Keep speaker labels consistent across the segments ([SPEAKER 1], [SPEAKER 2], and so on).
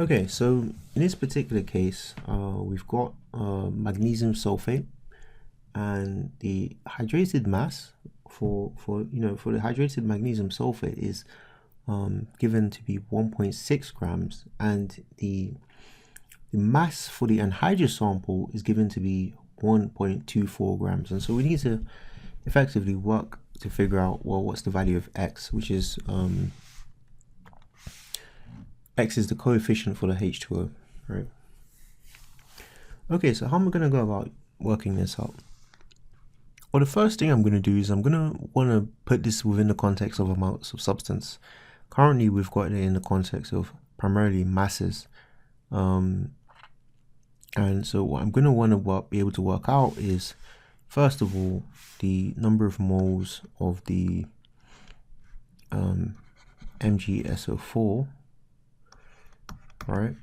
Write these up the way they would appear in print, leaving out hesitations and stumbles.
[SPEAKER 1] Okay, so in this particular case, we've got magnesium sulfate, and the hydrated mass for the hydrated magnesium sulfate is given to be 1.6 grams, and the mass for the anhydrous sample is given to be 1.24 grams. And so we need to effectively work to figure out, well, what's the value of x, which is x is the coefficient for the H2O, right? Okay, so how am I going to go about working this out? Well, the first thing I'm going to do is I'm going to want to put this within the context of amounts of substance. Currently, we've got it in the context of primarily masses. And so what I'm going to want to be able to work out is, first of all, the number of moles of the MgSO₄, right?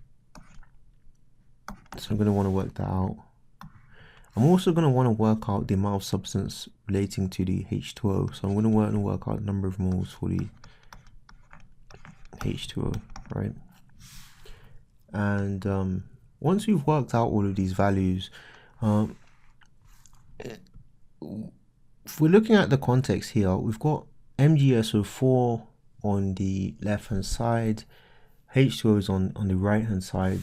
[SPEAKER 1] So I'm going to want to work that out. I'm also going to want to work out the amount of substance relating to the H2O. So I'm going to want to work out the number of moles for the H2O, right? And once we've worked out all of these values, if we're looking at the context here, we've got MgSO₄ on the left hand side, H2O is on the right hand side.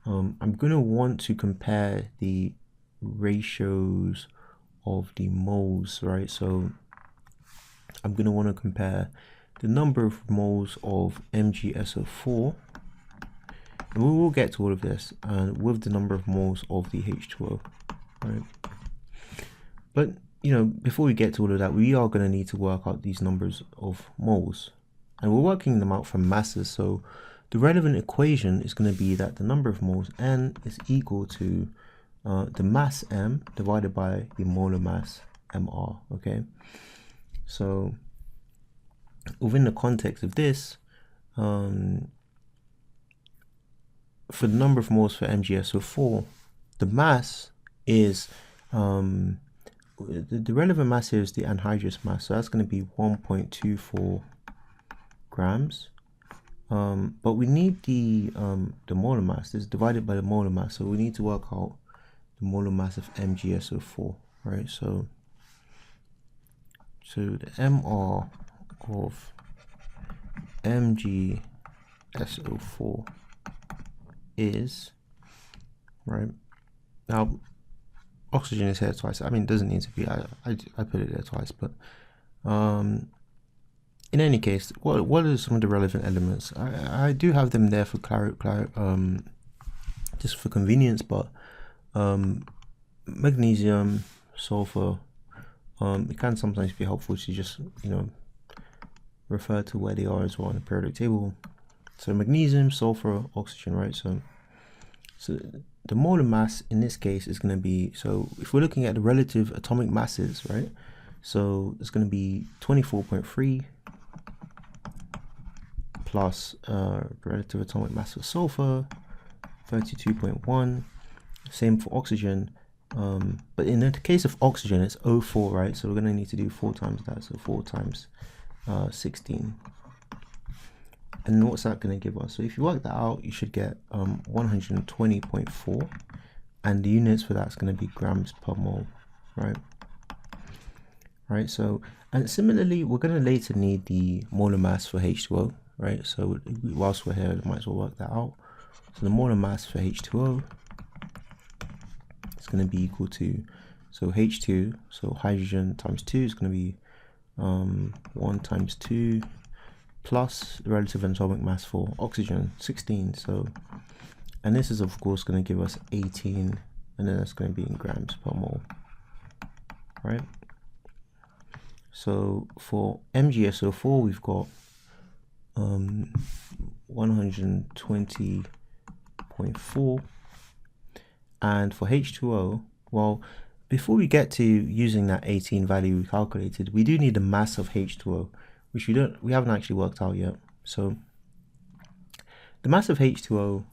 [SPEAKER 1] I'm going to want to compare the ratios of the moles, right? So I'm going to want to compare the number of moles of MgSO₄, and we will get to all of this, and with the number of moles of the H2O, right? But before we get to all of that, we are going to need to work out these numbers of moles, and we're working them out from masses. So the relevant equation is going to be that the number of moles N is equal to the mass M divided by the molar mass Mr. Okay, so within the context of this, for the number of moles for MgSO₄, the mass is the relevant mass here is the anhydrous mass, so that's going to be 1.24 grams. But we need the molar mass. This is divided by the molar mass, so we need to work out the molar mass of MgSO₄, right? So the Mr of MgSO₄ is, right, now oxygen is here twice. I mean, it doesn't need to be. I put it there twice, but in any case, what are some of the relevant elements? I do have them there for just for convenience, but magnesium, sulfur, it can sometimes be helpful to just refer to where they are as well on the periodic table. So magnesium, sulfur, oxygen, right? So the molar mass in this case is going to be, so if we're looking at the relative atomic masses, right? So it's going to be 24.3 plus relative atomic mass of sulfur, 32.1. Same for oxygen. But in the case of oxygen, it's 0.4, right? So we're going to need to do 4 times that. So 4 times 16. And what's that going to give us? So if you work that out, you should get 120.4, and the units for that's going to be grams per mole, right? Right. So, and similarly, we're going to later need the molar mass for H2O, right? So whilst we're here, we might as well work that out. So the molar mass for H2O is going to be equal to, so H2, so hydrogen times 2 is going to be 1 times 2 plus the relative atomic mass for oxygen, 16. So, and this is of course going to give us 18, and then that's going to be in grams per mole, right? So for MgSO₄, we've got 120.4, and for H2O, well, before we get to using that 18 value we calculated, we do need the mass of H2O, which we haven't actually worked out yet. So the mass of H2O,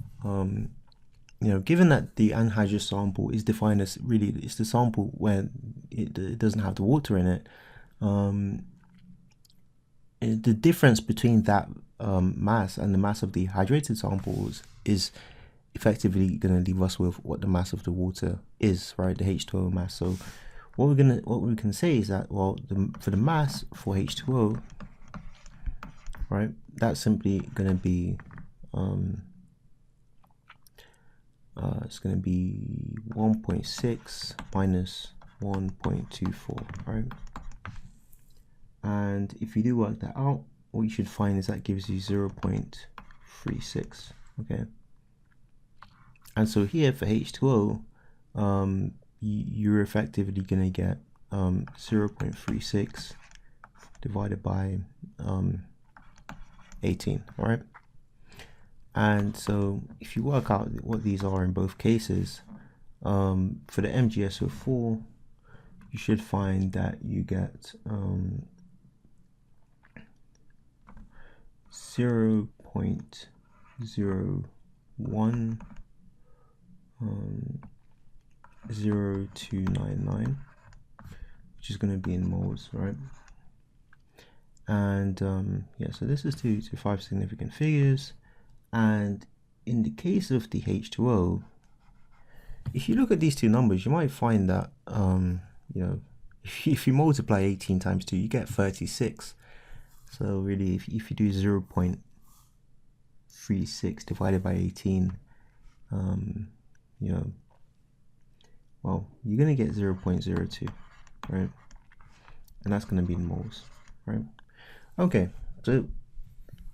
[SPEAKER 1] given that the anhydrous sample is defined as really, it's the sample where it doesn't have the water in it, the difference between that mass and the mass of the hydrated samples is effectively going to leave us with what the mass of the water is, right? The H2O mass. So what we can say is that, well, for the mass for H2O, right, that's simply going to be it's going to be 1.6 minus 1.24, right? And if you do work that out, what you should find is that gives you 0.36, okay? And so here for H2O, you're effectively going to get 0.36 divided by 18, all right? And so if you work out what these are in both cases, for the MgSO₄, you should find that you get 0.01 0299, which is going to be in moles, right? And yeah, so this is to 5 significant figures. And in the case of the H2O, if you look at these two numbers, you might find that you know, if you multiply 18 times 2, you get 36. So really, if you do 0.36 divided by 18, you know, well, you're going to get 0.02, right? And that's going to be in moles, right? Okay, so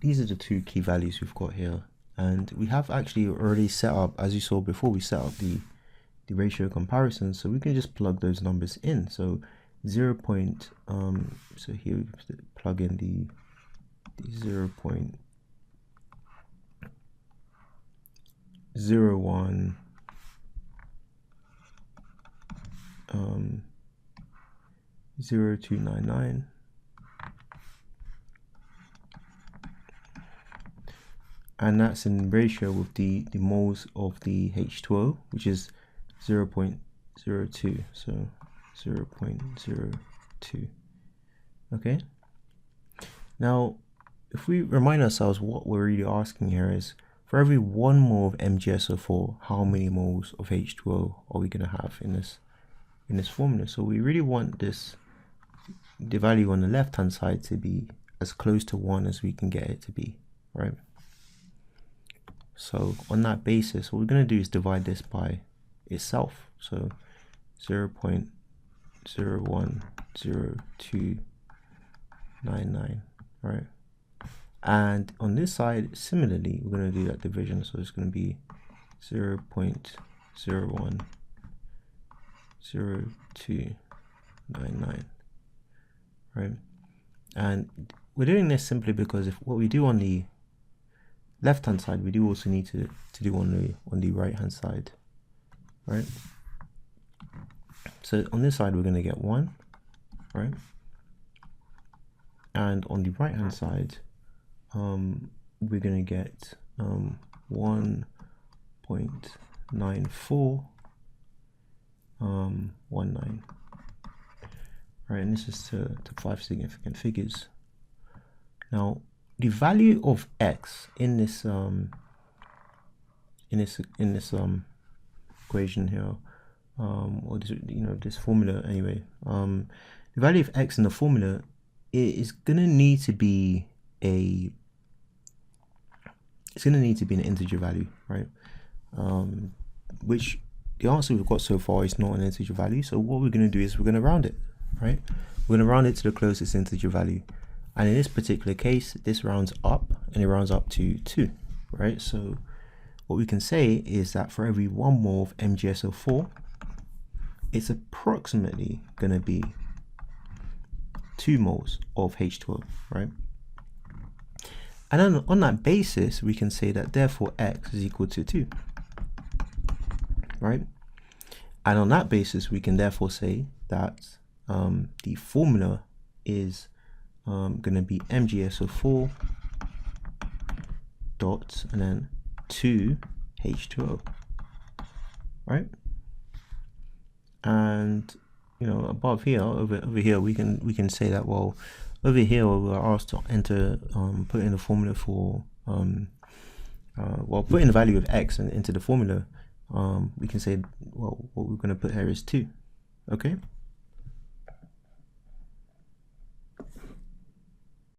[SPEAKER 1] these are the two key values we've got here. And we have actually already set up, as you saw before, we set up the ratio comparison. So we can just plug those numbers in. So so here we plug in the 0.01 0299, and that's in ratio with the moles of the H2O, which is 0.02, so 0.02. Okay, now if we remind ourselves, what we're really asking here is, for every 1 mole of MgSO₄, how many moles of H2O are we going to have in this formula? So we really want the value on the left hand side to be as close to 1 as we can get it to be, right? So on that basis, what we're going to do is divide this by itself. So 0.010299, right? And on this side, similarly, we're going to do that division. So it's going to be 0.010299, right? And we're doing this simply because if what we do on the left hand side, we do also need to do on the right hand side, right? So on this side, we're going to get 1, right? And on the right hand side, we're going to get 1.9419, right? And this is to 5 significant figures. Now, the value of x in this equation here, or this, this formula anyway, the value of x in the formula is gonna need to be an integer value, right? Which the answer we've got so far is not an integer value. So what we're gonna do is we're gonna round it, right? We're gonna round it to the closest integer value. And in this particular case, this rounds up, and it rounds up to 2, right? So what we can say is that for every 1 mole of MgSO₄, it's approximately going to be 2 moles of H2O, right? And then on that basis, we can say that therefore x is equal to 2, right? And on that basis, we can therefore say that the formula is going to be MgSO₄ dot and then 2 H2O, right? And above here, over here, we can say that, well, over here we're asked to enter put in the formula for well, putting the value of x into the formula, we can say, well, what we're going to put here is 2. Okay.